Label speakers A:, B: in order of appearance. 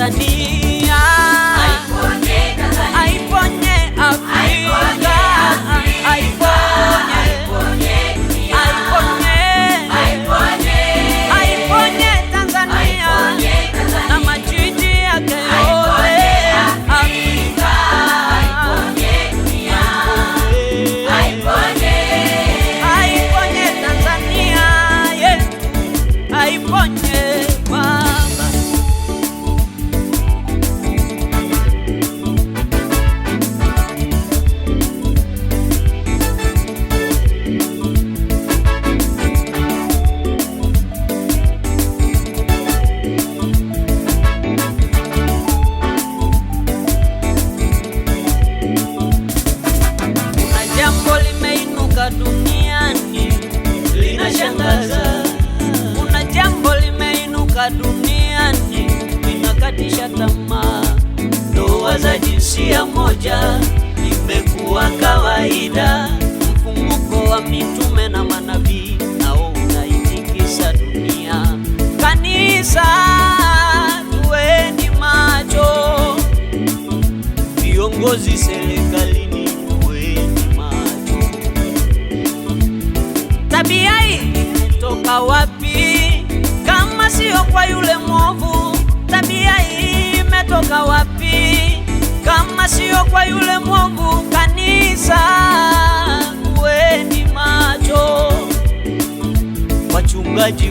A: Tanzania, aiponye Tanzania, aiponye Afrika, aiponye dunia, aiponye Tanzania na majiji yake yote, Afrika, aiponye dunia, aiponye Tanzania yetu, aiponye Baba. Jambo limeinuka duniani linashangaza, kuna jambo limeinuka duniani linakatisha tamaa. Ndoa za jinsia moja imekuwa kawaida, mfumuko wa mitume na manabii nao unaitikisa dunia. Kanisa, tuweni macho, viongozi serikalini, tabia hii imetoka wapi kama sio kwa yule mwovu? Tabia hii imetoka wapi kama sio kwa yule mwovu? Kanisa, kuweni macho, wachungaji